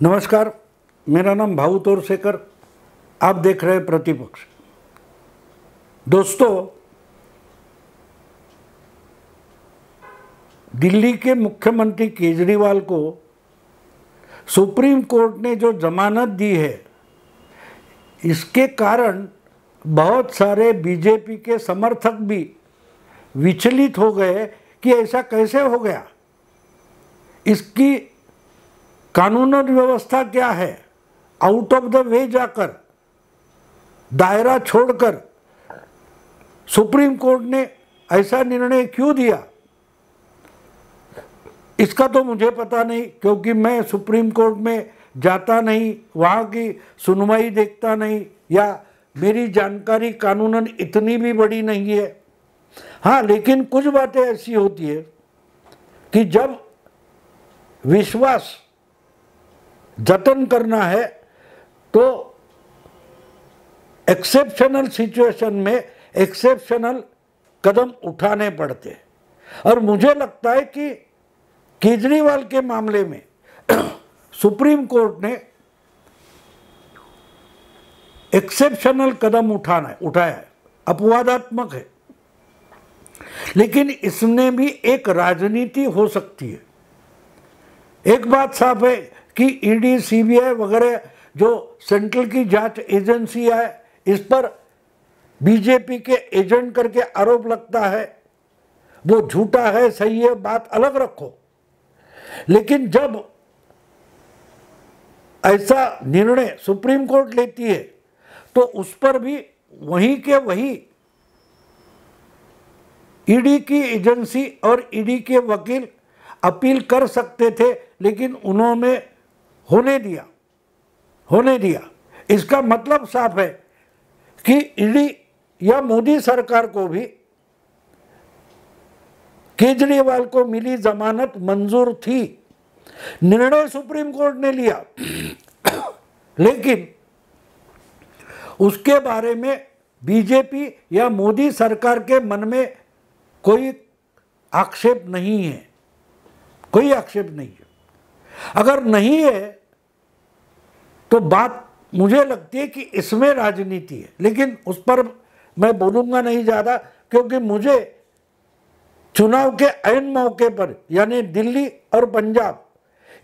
नमस्कार, मेरा नाम भाऊ तोरसेकर। आप देख रहे हैं प्रतिपक्ष। दोस्तों, दिल्ली के मुख्यमंत्री केजरीवाल को सुप्रीम कोर्ट ने जो जमानत दी है, इसके कारण बहुत सारे बीजेपी के समर्थक भी विचलित हो गए कि ऐसा कैसे हो गया, इसकी कानून और व्यवस्था क्या है। आउट ऑफ द वे जाकर, दायरा छोड़कर सुप्रीम कोर्ट ने ऐसा निर्णय क्यों दिया, इसका तो मुझे पता नहीं, क्योंकि मैं सुप्रीम कोर्ट में जाता नहीं, वहाँ की सुनवाई देखता नहीं, या मेरी जानकारी कानूनन इतनी भी बड़ी नहीं है। हाँ, लेकिन कुछ बातें ऐसी होती है कि जब विश्वास जतन करना है तो एक्सेप्शनल सिचुएशन में एक्सेप्शनल कदम उठाने पड़ते हैं। और मुझे लगता है कि केजरीवाल के मामले में सुप्रीम कोर्ट ने एक्सेप्शनल कदम उठाया है, अपवादात्मक है, लेकिन इसमें भी एक राजनीति हो सकती है। एक बात साफ है कि ईडी, सीबीआई वगैरह जो सेंट्रल की जांच एजेंसी है, इस पर बीजेपी के एजेंट करके आरोप लगता है। वो झूठा है, सही है, बात अलग रखो, लेकिन जब ऐसा निर्णय सुप्रीम कोर्ट लेती है तो उस पर भी वहीं के वही ईडी की एजेंसी और ईडी के वकील अपील कर सकते थे, लेकिन उन्होंने होने दिया। इसका मतलब साफ है कि ईडी या मोदी सरकार को भी केजरीवाल को मिली जमानत मंजूर थी। निर्णय सुप्रीम कोर्ट ने लिया, लेकिन उसके बारे में बीजेपी या मोदी सरकार के मन में कोई आक्षेप नहीं है, कोई आक्षेप नहीं है। अगर नहीं है तो बात मुझे लगती है कि इसमें राजनीति है, लेकिन उस पर मैं बोलूँगा नहीं ज़्यादा, क्योंकि मुझे चुनाव के ऐन मौके पर, यानी दिल्ली और पंजाब,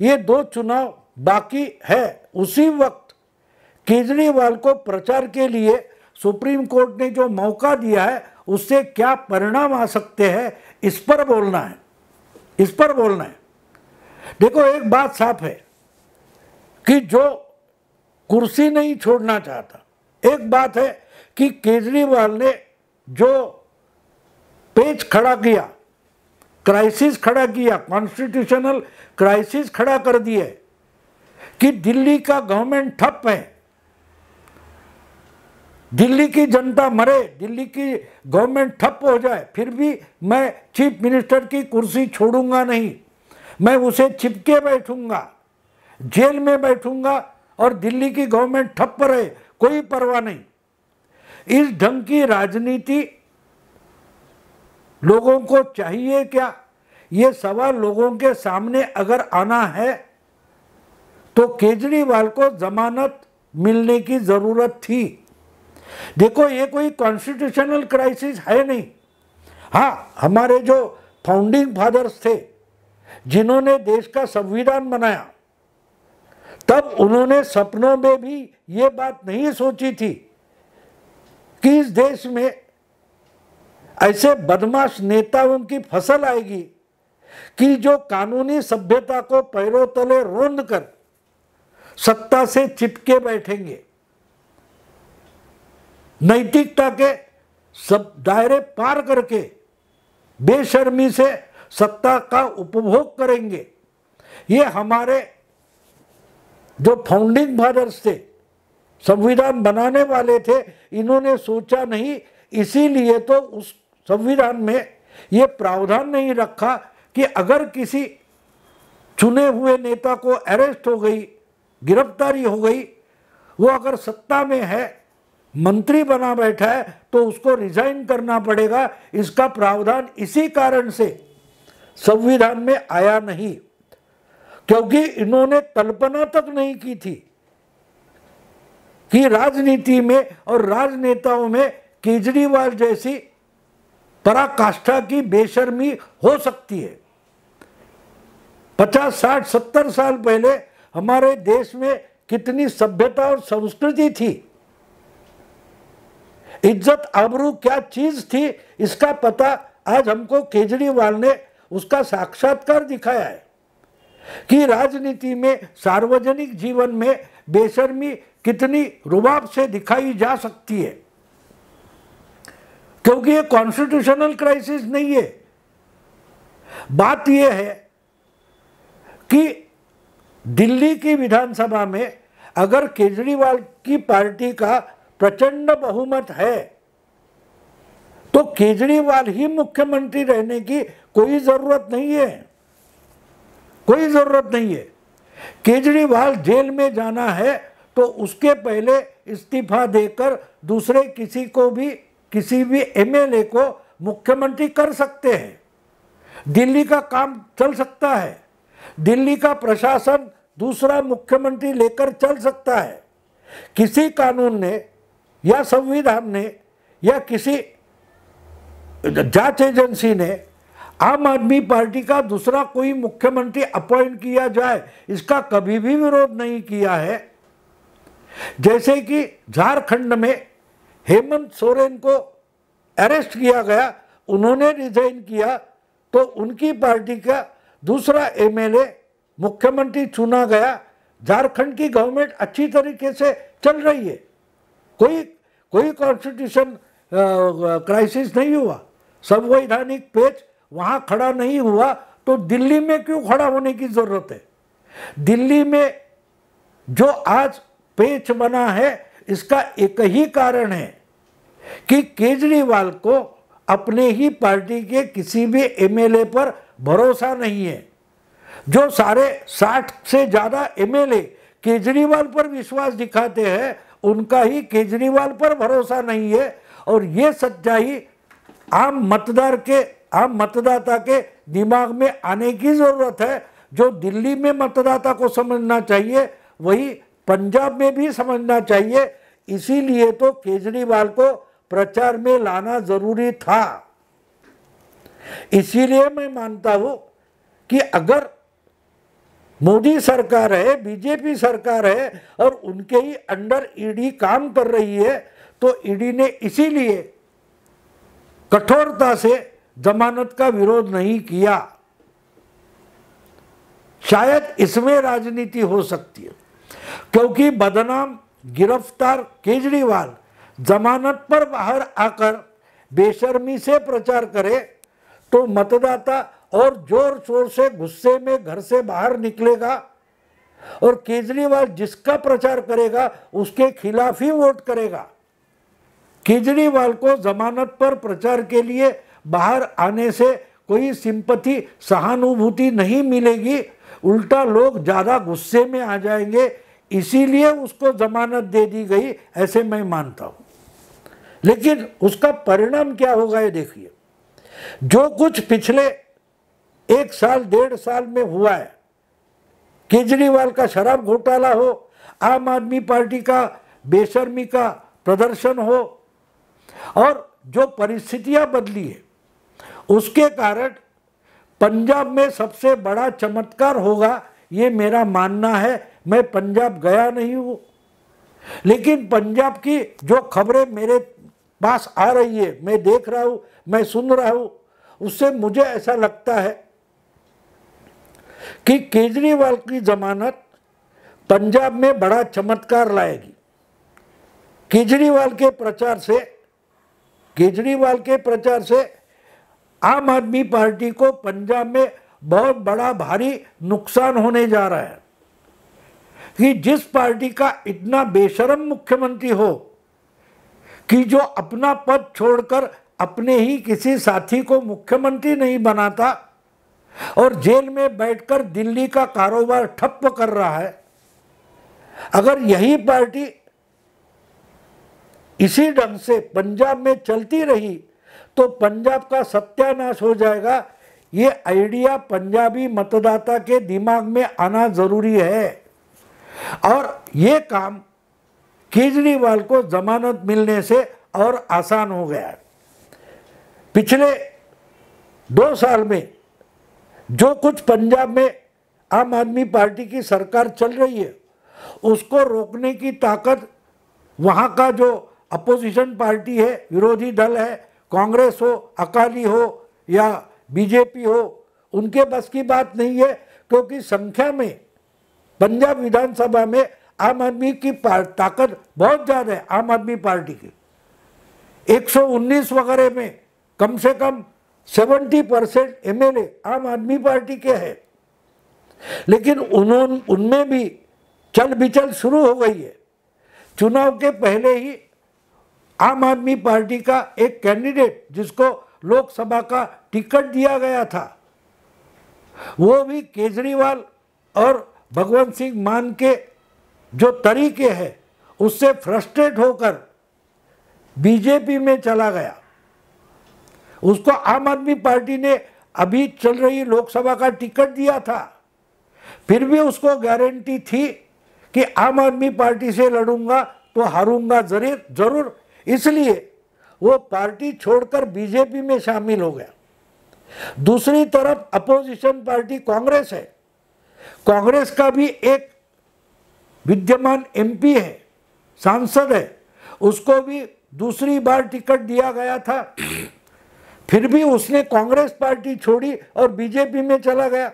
ये दो चुनाव बाकी है, उसी वक्त केजरीवाल को प्रचार के लिए सुप्रीम कोर्ट ने जो मौका दिया है, उससे क्या परिणाम आ सकते हैं, इस पर बोलना है। देखो, एक बात साफ है कि जो कुर्सी नहीं छोड़ना चाहता, एक बात है कि केजरीवाल ने जो पेच खड़ा किया, क्राइसिस खड़ा किया, कॉन्स्टिट्यूशनल क्राइसिस खड़ा कर दिया कि दिल्ली का गवर्नमेंट ठप है, दिल्ली की जनता मरे, दिल्ली की गवर्नमेंट ठप हो जाए, फिर भी मैं चीफ मिनिस्टर की कुर्सी छोड़ूंगा नहीं, मैं उसे चिपके बैठूंगा, जेल में बैठूंगा और दिल्ली की गवर्नमेंट ठप रहे, कोई परवाह नहीं। इस ढंग की राजनीति लोगों को चाहिए क्या, ये सवाल लोगों के सामने अगर आना है तो केजरीवाल को जमानत मिलने की जरूरत थी। देखो, ये कोई कॉन्स्टिट्यूशनल क्राइसिस है नहीं। हाँ, हमारे जो फाउंडिंग फादर्स थे, जिन्होंने देश का संविधान बनाया, तब उन्होंने सपनों में भी ये बात नहीं सोची थी कि इस देश में ऐसे बदमाश नेताओं की फसल आएगी कि जो कानूनी सभ्यता को पैरों तले रौंद कर सत्ता से चिपके बैठेंगे, नैतिकता के सब दायरे पार करके बेशर्मी से सत्ता का उपभोग करेंगे। ये हमारे जो फाउंडिंग फादर्स थे, संविधान बनाने वाले थे, इन्होंने सोचा नहीं, इसीलिए तो उस संविधान में ये प्रावधान नहीं रखा कि अगर किसी चुने हुए नेता को अरेस्ट हो गई, गिरफ्तारी हो गई, वो अगर सत्ता में है, मंत्री बना बैठा है, तो उसको रिजाइन करना पड़ेगा। इसका प्रावधान इसी कारण से संविधान में आया नहीं। क्योंकि इन्होंने कल्पना तक नहीं की थी कि राजनीति में और राजनेताओं में केजरीवाल जैसी पराकाष्ठा की बेशर्मी हो सकती है। 50, 60, 70 साल पहले हमारे देश में कितनी सभ्यता और संस्कृति थी, इज्जत आबरू क्या चीज थी, इसका पता आज हमको केजरीवाल ने उसका साक्षात्कार दिखाया है कि राजनीति में, सार्वजनिक जीवन में बेशर्मी कितनी रुबाब से दिखाई जा सकती है। क्योंकि ये कॉन्स्टिट्यूशनल क्राइसिस नहीं है। बात यह है कि दिल्ली की विधानसभा में अगर केजरीवाल की पार्टी का प्रचंड बहुमत है तो केजरीवाल ही मुख्यमंत्री रहने की कोई जरूरत नहीं है, कोई जरूरत नहीं है। केजरीवाल जेल में जाना है तो उसके पहले इस्तीफा देकर दूसरे किसी भी एमएलए को मुख्यमंत्री कर सकते हैं। दिल्ली का काम चल सकता है, दिल्ली का प्रशासन दूसरा मुख्यमंत्री लेकर चल सकता है। किसी कानून ने या संविधान ने या किसी जांच एजेंसी ने आम आदमी पार्टी का दूसरा कोई मुख्यमंत्री अपॉइंट किया जाए इसका कभी भी विरोध नहीं किया है। जैसे कि झारखंड में हेमंत सोरेन को अरेस्ट किया गया, उन्होंने रिजाइन किया तो उनकी पार्टी का दूसरा एमएलए मुख्यमंत्री चुना गया। झारखंड की गवर्नमेंट अच्छी तरीके से चल रही है, कोई कॉन्स्टिट्यूशन क्राइसिस नहीं हुआ, संवैधानिक पेच वहाँ खड़ा नहीं हुआ तो दिल्ली में क्यों खड़ा होने की जरूरत है। दिल्ली में जो आज पेच बना है इसका एक ही कारण है कि केजरीवाल को अपने ही पार्टी के किसी भी एमएलए पर भरोसा नहीं है। जो सारे 60 से ज़्यादा एमएलए केजरीवाल पर विश्वास दिखाते हैं उनका ही केजरीवाल पर भरोसा नहीं है। और ये सच्चाई आम मतदाता के दिमाग में आने की ज़रूरत है। जो दिल्ली में मतदाता को समझना चाहिए वही पंजाब में भी समझना चाहिए। इसीलिए तो केजरीवाल को प्रचार में लाना जरूरी था। इसीलिए मैं मानता हूं कि अगर मोदी सरकार है, बीजेपी सरकार है और उनके ही अंडर ईडी काम कर रही है तो ईडी ने इसीलिए कठोरता से जमानत का विरोध नहीं किया। शायद इसमें राजनीति हो सकती है क्योंकि बदनाम गिरफ्तार केजरीवाल जमानत पर बाहर आकर बेशर्मी से प्रचार करे तो मतदाता और जोर शोर से गुस्से में घर से बाहर निकलेगा और केजरीवाल जिसका प्रचार करेगा उसके खिलाफ ही वोट करेगा। केजरीवाल को जमानत पर प्रचार के लिए बाहर आने से कोई सिंपैथी, सहानुभूति नहीं मिलेगी, उल्टा लोग ज़्यादा गुस्से में आ जाएंगे। इसीलिए उसको जमानत दे दी गई, ऐसे मैं मानता हूँ। लेकिन उसका परिणाम क्या होगा ये देखिए। जो कुछ पिछले 1 साल 1.5 साल में हुआ है, केजरीवाल का शराब घोटाला हो, आम आदमी पार्टी का बेशर्मी का प्रदर्शन हो और जो परिस्थितियां बदली है उसके कारण पंजाब में सबसे बड़ा चमत्कार होगा, ये मेरा मानना है। मैं पंजाब गया नहीं हूँ लेकिन पंजाब की जो खबरें मेरे पास आ रही है, मैं देख रहा हूँ, मैं सुन रहा हूँ, उससे मुझे ऐसा लगता है कि केजरीवाल की जमानत पंजाब में बड़ा चमत्कार लाएगी। केजरीवाल के प्रचार से आम आदमी पार्टी को पंजाब में बहुत बड़ा भारी नुकसान होने जा रहा है कि जिस पार्टी का इतना बेशरम मुख्यमंत्री हो कि जो अपना पद छोड़कर अपने ही किसी साथी को मुख्यमंत्री नहीं बनाता और जेल में बैठकर दिल्ली का कारोबार ठप्प कर रहा है। अगर यही पार्टी इसी ढंग से पंजाब में चलती रही तो पंजाब का सत्यानाश हो जाएगा। ये आइडिया पंजाबी मतदाता के दिमाग में आना जरूरी है। और ये काम केजरीवाल को जमानत मिलने से और आसान हो गया है। पिछले 2 साल में जो कुछ पंजाब में आम आदमी पार्टी की सरकार चल रही है, उसको रोकने की ताकत वहाँ का जो अपोजिशन पार्टी है, विरोधी दल है, कांग्रेस हो, अकाली हो या बीजेपी हो, उनके बस की बात नहीं है, क्योंकि संख्या में पंजाब विधानसभा में आम आदमी की ताकत बहुत ज़्यादा है। आम आदमी पार्टी की 119 वगैरह में कम से कम 70% एमएलए आम आदमी पार्टी के हैं। लेकिन उनमें भी चल बिचल शुरू हो गई है। चुनाव के पहले ही आम आदमी पार्टी का एक कैंडिडेट जिसको लोकसभा का टिकट दिया गया था, वो भी केजरीवाल और भगवंत सिंह मान के जो तरीके हैं उससे फ्रस्ट्रेट होकर बीजेपी में चला गया। उसको आम आदमी पार्टी ने अभी चल रही लोकसभा का टिकट दिया था, फिर भी उसको गारंटी थी कि आम आदमी पार्टी से लड़ूंगा तो हारूंगा जरूर, इसलिए वो पार्टी छोड़कर बीजेपी में शामिल हो गया। दूसरी तरफ अपोजिशन पार्टी कांग्रेस है। कांग्रेस का भी एक विद्यमान एमपी है, सांसद है, उसको भी दूसरी बार टिकट दिया गया था, फिर भी उसने कांग्रेस पार्टी छोड़ी और बीजेपी में चला गया।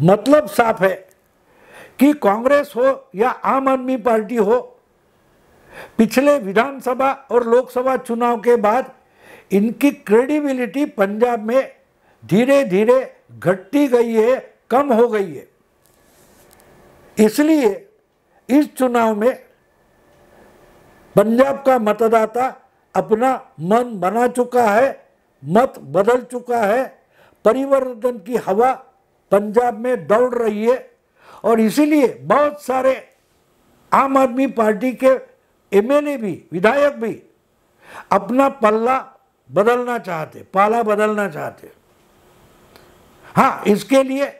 मतलब साफ है कि कांग्रेस हो या आम आदमी पार्टी हो, पिछले विधानसभा और लोकसभा चुनाव के बाद इनकी क्रेडिबिलिटी पंजाब में धीरे धीरे घटती गई है, कम हो गई है। इसलिए इस चुनाव में पंजाब का मतदाता अपना मन बना चुका है, मत बदल चुका है, परिवर्तन की हवा पंजाब में दौड़ रही है। और इसीलिए बहुत सारे आम आदमी पार्टी के एमएलए भी, विधायक भी अपना पाला बदलना चाहते। हाँ, इसके लिए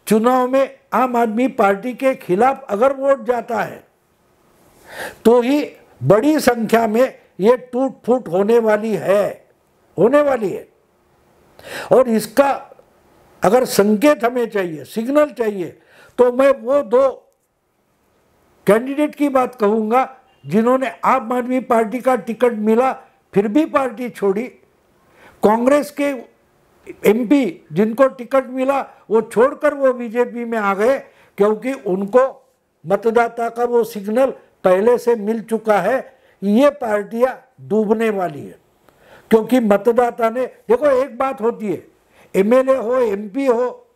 चुनाव में आम आदमी पार्टी के खिलाफ अगर वोट जाता है तो ही बड़ी संख्या में ये टूट फूट होने वाली है। और इसका अगर संकेत हमें चाहिए, सिग्नल चाहिए, तो मैं वो 2 कैंडिडेट की बात कहूँगा जिन्होंने आम आदमी पार्टी का टिकट मिला फिर भी पार्टी छोड़ी। कांग्रेस के एमपी जिनको टिकट मिला वो छोड़कर वो बीजेपी में आ गए, क्योंकि उनको मतदाता का वो सिग्नल पहले से मिल चुका है, ये पार्टियां डूबने वाली है। क्योंकि मतदाता ने, देखो एक बात होती है, एमएलए हो, एमपी हो,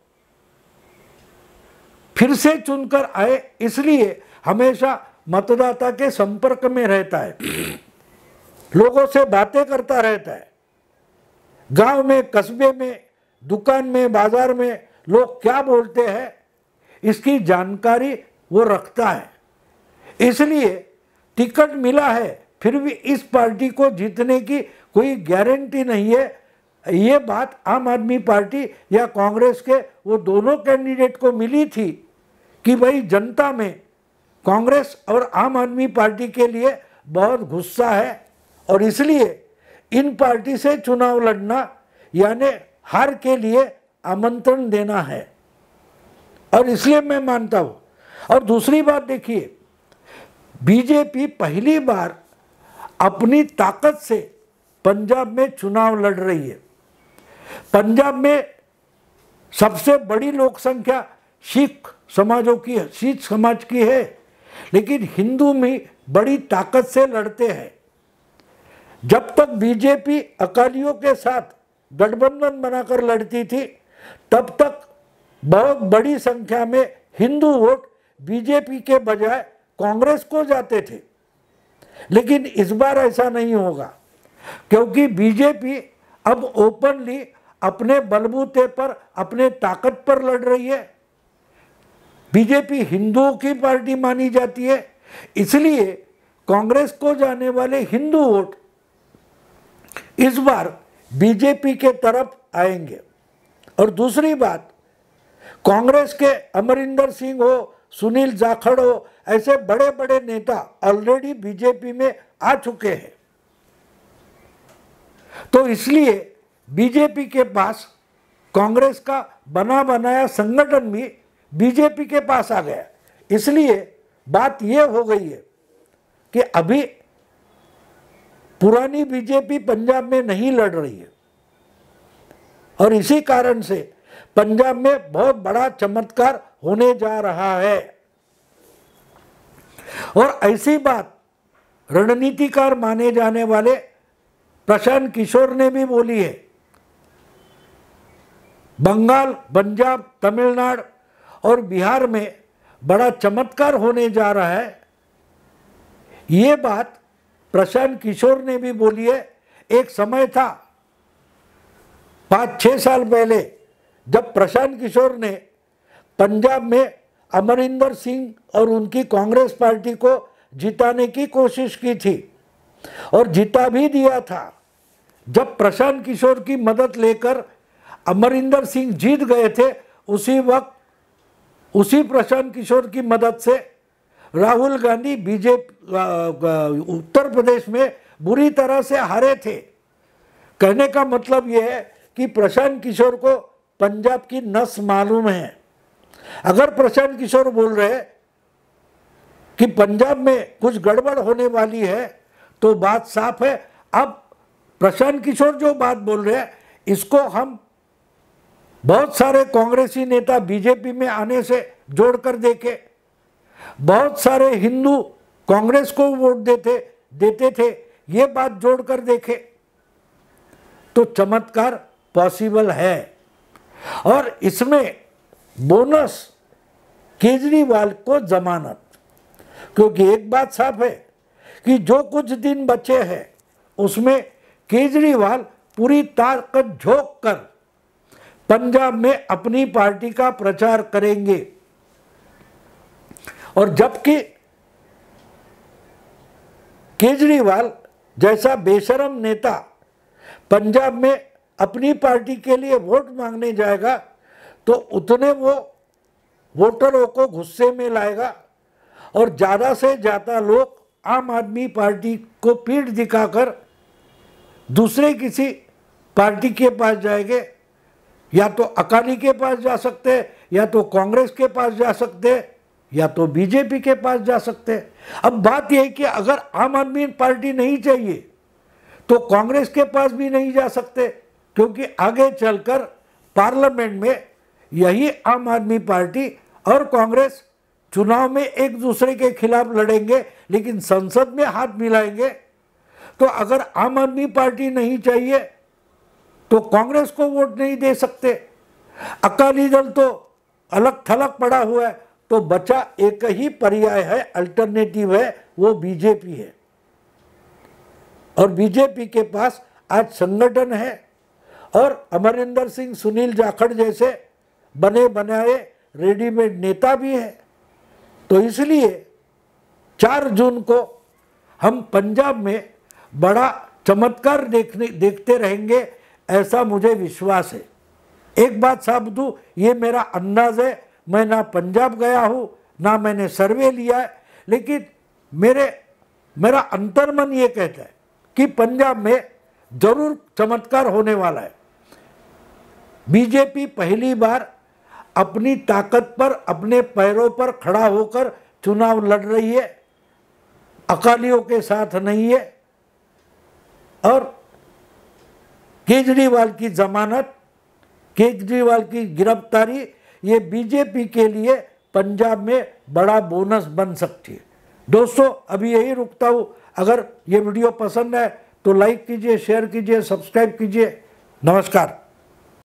फिर से चुनकर आए, इसलिए हमेशा मतदाता के संपर्क में रहता है, लोगों से बातें करता रहता है। गांव में, कस्बे में, दुकान में, बाजार में लोग क्या बोलते हैं इसकी जानकारी वो रखता है। इसलिए टिकट मिला है फिर भी इस पार्टी को जीतने की कोई गारंटी नहीं है। ये बात आम आदमी पार्टी या कांग्रेस के वो दोनों कैंडिडेट को मिली थी कि भाई जनता में कांग्रेस और आम आदमी पार्टी के लिए बहुत गुस्सा है, और इसलिए इन पार्टी से चुनाव लड़ना यानी हार के लिए आमंत्रण देना है। और इसलिए मैं मानता हूँ। और दूसरी बात देखिए, बीजेपी पहली बार अपनी ताकत से पंजाब में चुनाव लड़ रही है। पंजाब में सबसे बड़ी लोक संख्या सिख समाज की है, लेकिन हिंदू भी बड़ी ताकत से लड़ते हैं। जब तक बीजेपी अकालियों के साथ गठबंधन बनाकर लड़ती थी, तब तक बहुत बड़ी संख्या में हिंदू वोट बीजेपी के बजाय कांग्रेस को जाते थे। लेकिन इस बार ऐसा नहीं होगा, क्योंकि बीजेपी अब ओपनली अपने बलबूते पर, अपने ताकत पर लड़ रही है। बीजेपी हिंदुओं की पार्टी मानी जाती है, इसलिए कांग्रेस को जाने वाले हिंदू वोट इस बार बीजेपी के तरफ आएंगे। और दूसरी बात, कांग्रेस के अमरिंदर सिंह हो, सुनील जाखड़ हो, ऐसे बड़े बड़े नेता ऑलरेडी बीजेपी में आ चुके हैं। तो इसलिए बीजेपी के पास कांग्रेस का बना बनाया संगठन भी बीजेपी के पास आ गया। इसलिए बात यह हो गई है कि अभी पुरानी बीजेपी पंजाब में नहीं लड़ रही है और इसी कारण से पंजाब में बहुत बड़ा चमत्कार होने जा रहा है। और ऐसी बात रणनीतिकार माने जाने वाले प्रशांत किशोर ने भी बोली है। बंगाल, पंजाब, तमिलनाडु और बिहार में बड़ा चमत्कार होने जा रहा है, ये बात प्रशांत किशोर ने भी बोली है। एक समय था 5-6 साल पहले जब प्रशांत किशोर ने पंजाब में अमरिंदर सिंह और उनकी कांग्रेस पार्टी को जिताने की कोशिश की थी और जिता भी दिया था। जब प्रशांत किशोर की मदद लेकर अमरिंदर सिंह जीत गए थे, उसी वक्त उसी प्रशांत किशोर की मदद से राहुल गांधी बीजेपी उत्तर प्रदेश में बुरी तरह से हारे थे। कहने का मतलब यह है कि प्रशांत किशोर को पंजाब की नस मालूम है। अगर प्रशांत किशोर बोल रहे कि पंजाब में कुछ गड़बड़ होने वाली है तो बात साफ है। अब प्रशांत किशोर जो बात बोल रहे हैं, इसको हम बहुत सारे कांग्रेसी नेता बीजेपी में आने से जोड़कर देखे। बहुत सारे हिंदू कांग्रेस को वोट देते थे, ये बात जोड़कर देखे तो चमत्कार पॉसिबल है। और इसमें बोनस केजरीवाल को जमानत, क्योंकि एक बात साफ है कि जो कुछ दिन बचे हैं उसमें केजरीवाल पूरी ताकत झोंक कर पंजाब में अपनी पार्टी का प्रचार करेंगे। और जबकि केजरीवाल जैसा बेशरम नेता पंजाब में अपनी पार्टी के लिए वोट मांगने जाएगा तो उतने वो वोटरों को गुस्से में लाएगा और ज़्यादा से ज़्यादा लोग आम आदमी पार्टी को पीठ दिखाकर दूसरे किसी पार्टी के पास जाएंगे। या तो अकाली के पास जा सकते हैं, या तो कांग्रेस के पास जा सकते हैं, या तो बीजेपी के पास जा सकते हैं। अब बात यह है कि अगर आम आदमी पार्टी नहीं चाहिए तो कांग्रेस के पास भी नहीं जा सकते, क्योंकि आगे चलकर पार्लियामेंट में यही आम आदमी पार्टी और कांग्रेस चुनाव में एक दूसरे के खिलाफ लड़ेंगे, लेकिन संसद में हाथ मिलाएंगे। तो अगर आम आदमी पार्टी नहीं चाहिए तो कांग्रेस को वोट नहीं दे सकते। अकाली दल तो अलग थलग पड़ा हुआ है, तो बचा एक ही पर्याय है, अल्टरनेटिव है, वो बीजेपी है। और बीजेपी के पास आज संगठन है और अमरिंदर सिंह, सुनील जाखड़ जैसे बने बनाए रेडीमेड नेता भी है। तो इसलिए 4 जून को हम पंजाब में बड़ा चमत्कार देखते रहेंगे, ऐसा मुझे विश्वास है। एक बात साफ दूं, ये मेरा अंदाज है, मैं ना पंजाब गया हूँ ना मैंने सर्वे लिया है, लेकिन मेरा अंतर्मन ये कहता है कि पंजाब में जरूर चमत्कार होने वाला है। बीजेपी पहली बार अपनी ताकत पर, अपने पैरों पर खड़ा होकर चुनाव लड़ रही है, अकालियों के साथ नहीं है। और केजरीवाल की जमानत, केजरीवाल की गिरफ्तारी, ये बीजेपी के लिए पंजाब में बड़ा बोनस बन सकती है। दोस्तों, अभी यही रुकता हूँ। अगर ये वीडियो पसंद है तो लाइक कीजिए, शेयर कीजिए, सब्सक्राइब कीजिए। नमस्कार।